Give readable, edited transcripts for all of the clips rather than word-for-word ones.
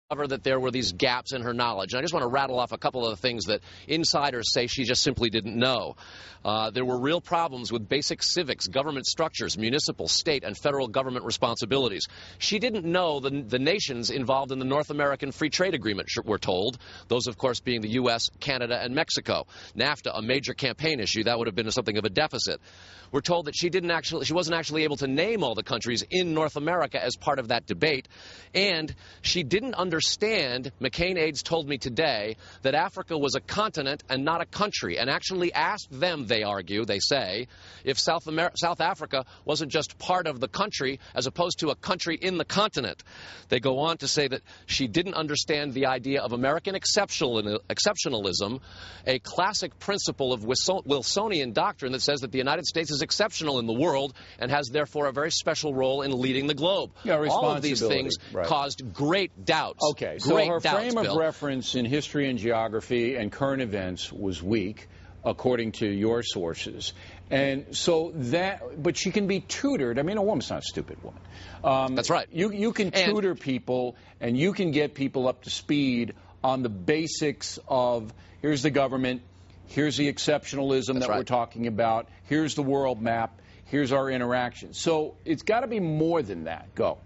that there were these gaps in her knowledge. And I just want to rattle off a couple of the things that insiders say she just simply didn't know. There were real problems with basic civics, government structures, municipal, state, and federal government responsibilities. She didn't know the nations involved in the North American Free Trade Agreement, we're told. Those, of course, being the U.S., Canada, and Mexico. NAFTA, a major campaign issue, that would have been something of a deficit. We're told that she wasn't actually able to name all the countries in North America as part of that debate, and she didn't understand, McCain aides told me today, that Africa was a continent and not a country, and actually asked them, they argue, they say, if South Africa wasn't just part of the country as opposed to a country in the continent. They go on to say that she didn't understand the idea of American exceptionalism, a classic principle of Wilsonian doctrine that says that the United States is exceptional in the world and has therefore a very special role in leading the globe. Yeah, all of these things caused great doubts. Okay, so her frame of reference in history and geography and current events was weak, according to your sources. And so that, but she can be tutored. I mean, a woman's not a stupid woman. That's right. You can tutor people, and you can get people up to speed on the basics of, here's the government, here's the exceptionalism that we're talking about, here's the world map, here's our interaction. So it's got to be more than that. Go.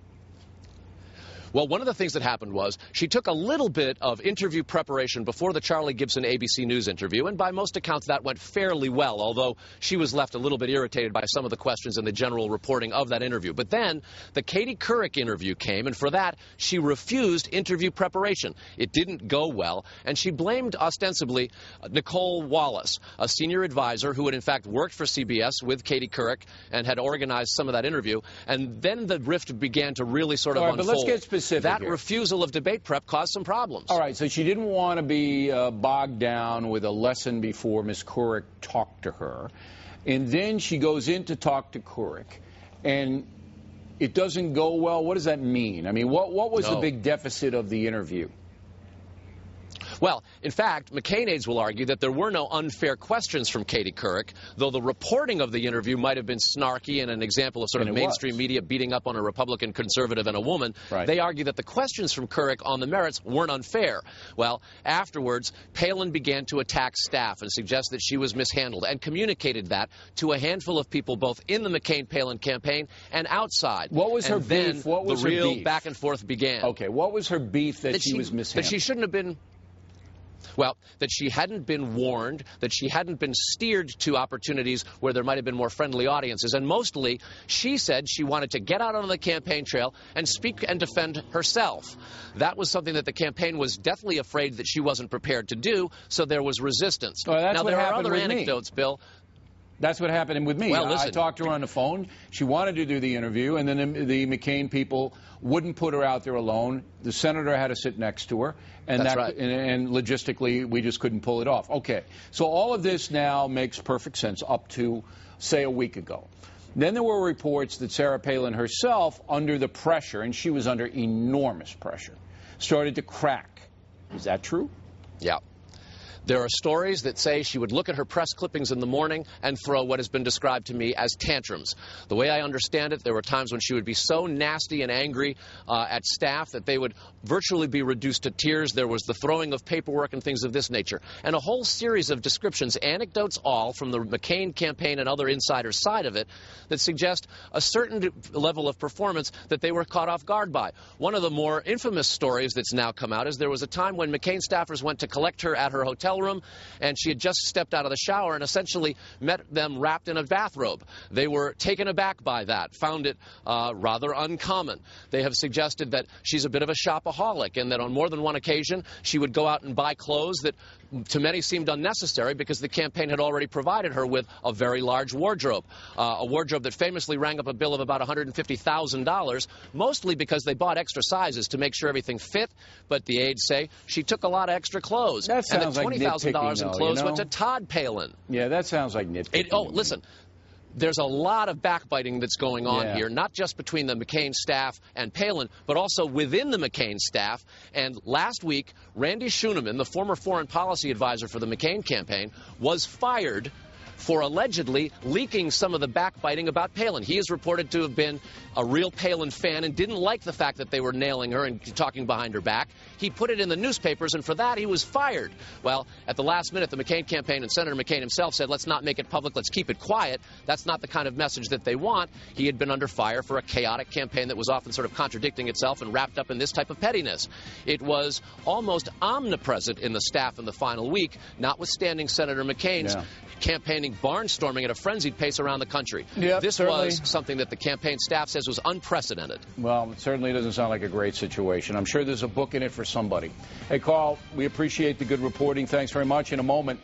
Well, one of the things that happened was she took a little bit of interview preparation before the Charlie Gibson ABC News interview, and by most accounts that went fairly well, although she was left a little bit irritated by some of the questions and the general reporting of that interview. But then the Katie Couric interview came, and for that she refused interview preparation. It didn't go well, and she blamed ostensibly Nicole Wallace, a senior advisor who had in fact worked for CBS with Katie Couric and had organized some of that interview. And then the rift began to really sort of unfold. But let's get specific. That here. Refusal of debate prep caused some problems. All right, so she didn't want to be bogged down with a lesson before Ms. Couric talked to her. And then she goes in to talk to Couric, and it doesn't go well. What does that mean? I mean, what was the big deficit of the interview? Well, in fact, McCain aides will argue that there were no unfair questions from Katie Couric, though the reporting of the interview might have been snarky and an example of sort of mainstream media beating up on a Republican conservative and a woman. Right. They argue that the questions from Couric on the merits weren't unfair. Well, afterwards, Palin began to attack staff and suggest that she was mishandled and communicated that to a handful of people both in the McCain-Palin campaign and outside. What was her beef? What was the real her beef? Back and forth began. Okay, what was her beef that she was mishandled? That she shouldn't have been... Well, that she hadn't been warned, that she hadn't been steered to opportunities where there might have been more friendly audiences. And mostly, she said she wanted to get out on the campaign trail and speak and defend herself. That was something that the campaign was deathly afraid that she wasn't prepared to do, so there was resistance. Well, now, there are other anecdotes, Bill. That's what happened with me. Well, listen. I talked to her on the phone. She wanted to do the interview, and then the McCain people wouldn't put her out there alone. The senator had to sit next to her, and That's right. and logistically, we just couldn't pull it off. Okay, so all of this now makes perfect sense up to, say, a week ago. Then there were reports that Sarah Palin herself, under the pressure, and she was under enormous pressure, started to crack. Is that true? Yeah. There are stories that say she would look at her press clippings in the morning and throw what has been described to me as tantrums. The way I understand it, there were times when she would be so nasty and angry at staff that they would virtually be reduced to tears. There was the throwing of paperwork and things of this nature. And a whole series of descriptions, anecdotes all, from the McCain campaign and other insiders' side of it, that suggest a certain level of performance that they were caught off guard by. One of the more infamous stories that's now come out is there was a time when McCain staffers went to collect her at her hotel room, and she had just stepped out of the shower and essentially met them wrapped in a bathrobe. They were taken aback by that, found it rather uncommon. They have suggested that she's a bit of a shopaholic and that on more than one occasion she would go out and buy clothes that to many seemed unnecessary because the campaign had already provided her with a very large wardrobe, a wardrobe that famously rang up a bill of about $150,000, mostly because they bought extra sizes to make sure everything fit, but the aides say she took a lot of extra clothes. That sounds like $20,000 in clothes went to Todd Palin. Yeah, that sounds like nitpicking. Listen. There's a lot of backbiting that's going on here, not just between the McCain staff and Palin, but also within the McCain staff. And last week, Randy Schooneman, the former foreign policy advisor for the McCain campaign, was fired for allegedly leaking some of the backbiting about Palin. He is reported to have been a real Palin fan and didn't like the fact that they were nailing her and talking behind her back. He put it in the newspapers, and for that he was fired. Well, at the last minute, the McCain campaign and Senator McCain himself said, let's not make it public, let's keep it quiet. That's not the kind of message that they want. He had been under fire for a chaotic campaign that was often sort of contradicting itself and wrapped up in this type of pettiness. It was almost omnipresent in the staff in the final week, notwithstanding Senator McCain's campaigning barnstorming at a frenzied pace around the country. This was something that the campaign staff says was unprecedented. Well, it certainly doesn't sound like a great situation. I'm sure there's a book in it for somebody. Hey, Carl, we appreciate the good reporting. Thanks very much. In a moment.